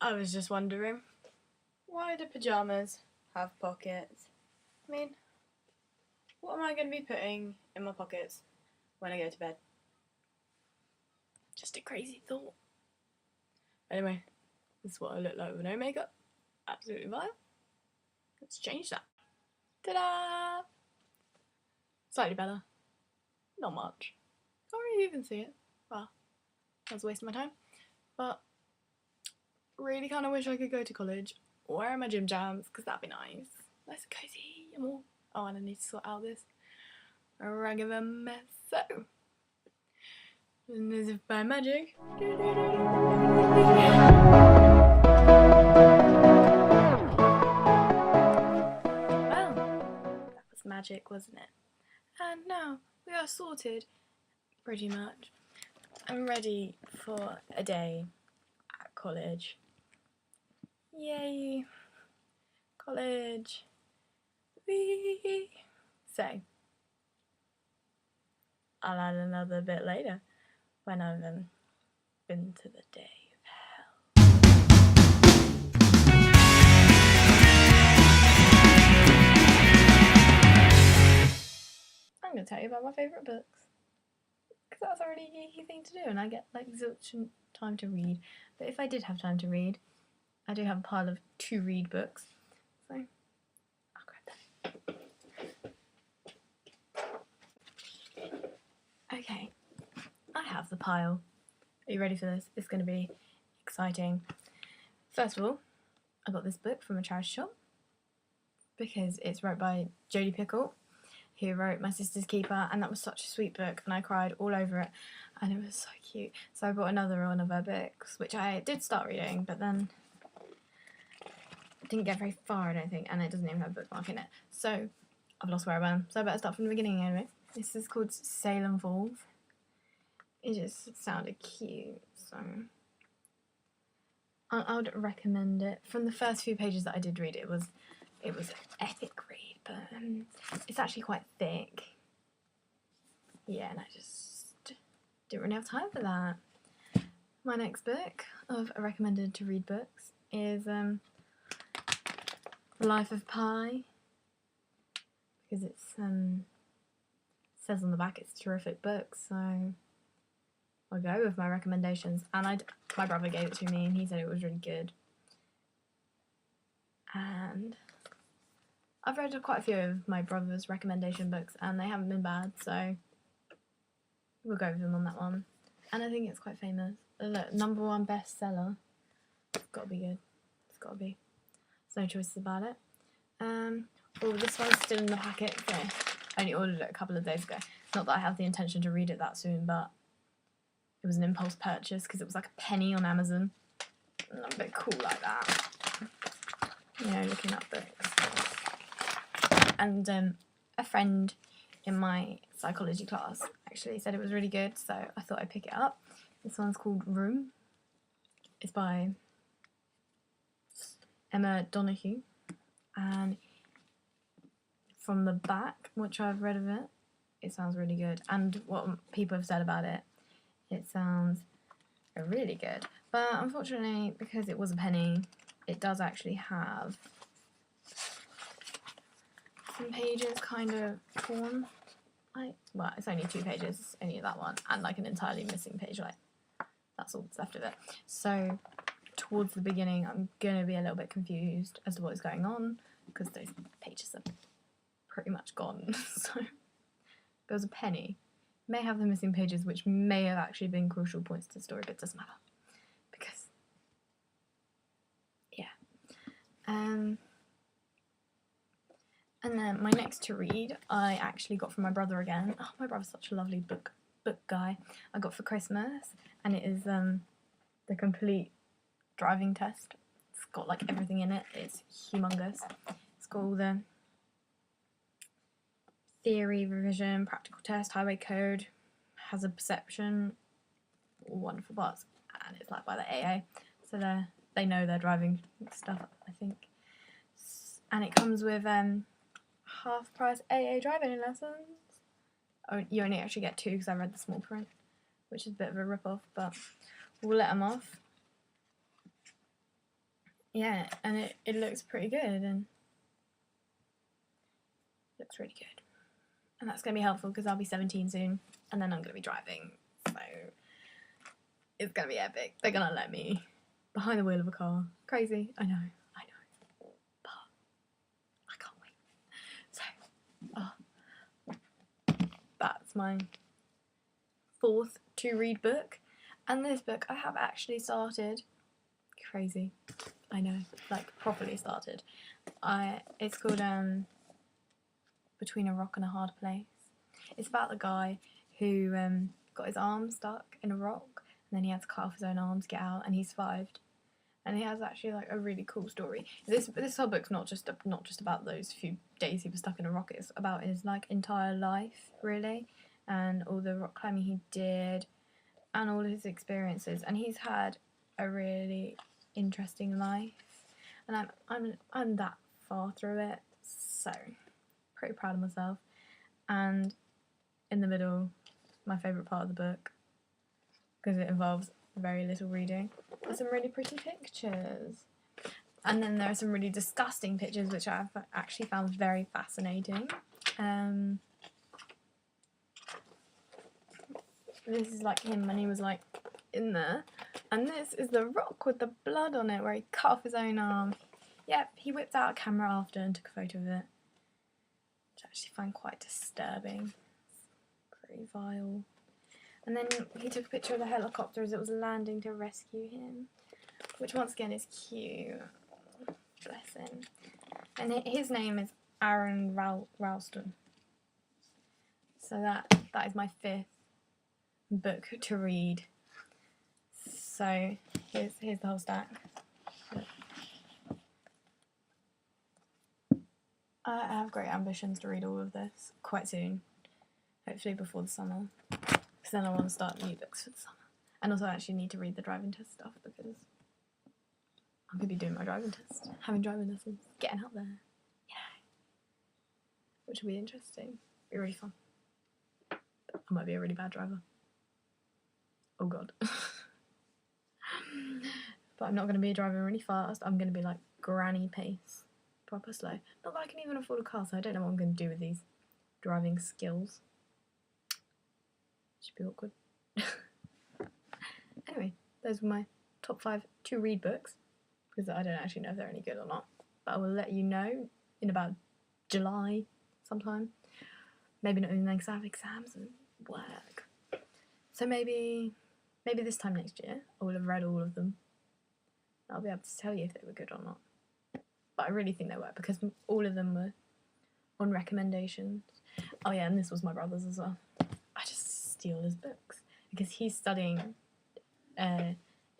I was just wondering, why do pyjamas have pockets? I mean, what am I going to be putting in my pockets when I go to bed? Just a crazy thought. Anyway, this is what I look like with no makeup. Absolutely vile. Let's change that. Ta-da! Slightly better. Not much. Can't really even see it. Well, I was wasting my time. But really kind of wish I could go to college, wear my gym jams, because that'd be nice. Nice and cozy and all. Oh, and I need to sort out this rag of a mess. So, and as if by magic. Well, that was magic, wasn't it? And now we are sorted, pretty much. I'm ready for a day at college. Yay! College. Whee! So, I'll add another bit later when I've been to the day of hell. I'm going to tell you about my favourite books. Because that's a really geeky thing to do, and I get like such time to read. But if I did have time to read, I do have a pile of to-read books. So, I'll grab them. Okay, I have the pile. Are you ready for this? It's going to be exciting. First of all, I got this book from a charity shop because it's wrote by Jodie Pickle, who wrote My Sister's Keeper, and that was such a sweet book, and I cried all over it, and it was so cute. So I bought another one of her books, which I did start reading, but then didn't get very far, I don't think, and it doesn't even have a bookmark in it. So I've lost where I went, so I better start from the beginning anyway. This is called Salem Falls. It just sounded cute, so I would recommend it. From the first few pages that I did read, it was an epic read, but it's actually quite thick. Yeah, and I just didn't really have time for that. My next book of recommended to read books is The Life of Pi, because it says on the back it's a terrific book, so I'll go with my recommendations. And my brother gave it to me and he said it was really good. And I've read quite a few of my brother's recommendation books and they haven't been bad, so we'll go with them on that one. And I think it's quite famous. Look, #1 bestseller. It's got to be good. It's got to be. There's no choices about it. Well, this one's still in the packet, so I only ordered it a couple of days ago. Not that I have the intention to read it that soon, but it was an impulse purchase because it was like a penny on Amazon. And I'm a bit cool like that. You know, looking up books. And a friend in my psychology class actually said it was really good, so I thought I'd pick it up. This one's called Room. It's by Emma Donoghue. And from the back, which I've read of it, it sounds really good. And what people have said about it, it sounds really good. But unfortunately, because it was a penny, it does actually have some pages kind of torn. Well, it's only 2 pages, only that one, and like an entirely missing page, like that's all that's left of it. So towards the beginning, I'm going to be a little bit confused as to what is going on, because those pages are pretty much gone. So there was a penny. May have the missing pages, which may have actually been crucial points to the story, but it doesn't matter. Because, yeah. And then my next to read, I actually got from my brother again. Oh, my brother's such a lovely book guy. I got for Christmas, and it is the complete driving test. It's got like everything in it. It's humongous. It's got all the theory, revision, practical test, highway code, hazard perception, all wonderful parts, and it's like by the AA, so they know their driving stuff, I think. And it comes with half price AA driving lessons. Oh, you only actually get 2 because I read the small print, which is a bit of a rip off, but we'll let them off. yeah, and it looks pretty good, and looks really good. And that's going to be helpful because I'll be 17 soon, and then I'm going to be driving, so it's going to be epic. They're going to let me behind the wheel of a car. Crazy, I know, but I can't wait. So, that's my 4th to-read book, and this book I have actually started. Crazy, I know, like properly started. It's called Between a Rock and a Hard Place. It's about the guy who got his arm stuck in a rock, and then he had to cut off his own arm to get out, and he survived. And he has actually like a really cool story. This whole book's not just about those few days he was stuck in a rock. It's about his like entire life, really, and all the rock climbing he did, and all his experiences. And he's had a really interesting life, and I'm that far through it, so pretty proud of myself. And in the middle, my favourite part of the book, because it involves very little reading, are some really pretty pictures. And then there are some really disgusting pictures which I've actually found very fascinating. This is like him when he was like in there. And this is the rock with the blood on it where he cut off his own arm. Yep, he whipped out a camera after and took a photo of it, which I actually find quite disturbing. Pretty vile. And then he took a picture of the helicopter as it was landing to rescue him, which once again is cute. Bless him. And his name is Aaron Ralston. So that is my 5th book to read. So here's the whole stack. I have great ambitions to read all of this quite soon, hopefully before the summer, because then I want to start new books for the summer. And also I actually need to read the driving test stuff because I'm going to be doing my driving test, having driving lessons, getting out there, you know, which will be interesting, be really fun. I might be a really bad driver. Oh god. But I'm not going to be driving really fast. I'm going to be like granny pace, proper slow. Not that I can even afford a car, so I don't know what I'm going to do with these driving skills. Should be awkward. Anyway, those were my top 5 to read books, because I don't actually know if they're any good or not, but I will let you know in about July sometime. Maybe not even, because I have exams and work. So maybe this time next year I will have read all of them. I'll be able to tell you if they were good or not. But I really think they were, because all of them were on recommendations. Oh yeah, and this was my brother's as well. I just steal his books because he's studying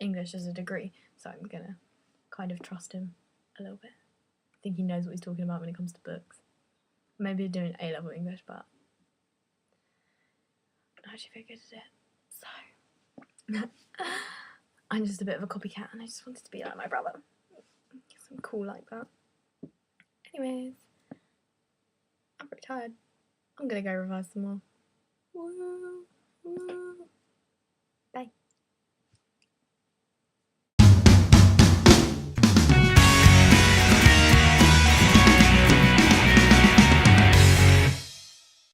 English as a degree, so I'm gonna kind of trust him a little bit. I think he knows what he's talking about when it comes to books. Maybe doing A-level English, but I'm actually very good at it. So I'm just a bit of a copycat, and I just wanted to be like my brother. Because I'm cool like that. Anyways, I'm pretty tired. I'm gonna go revise some more. Woo, woo.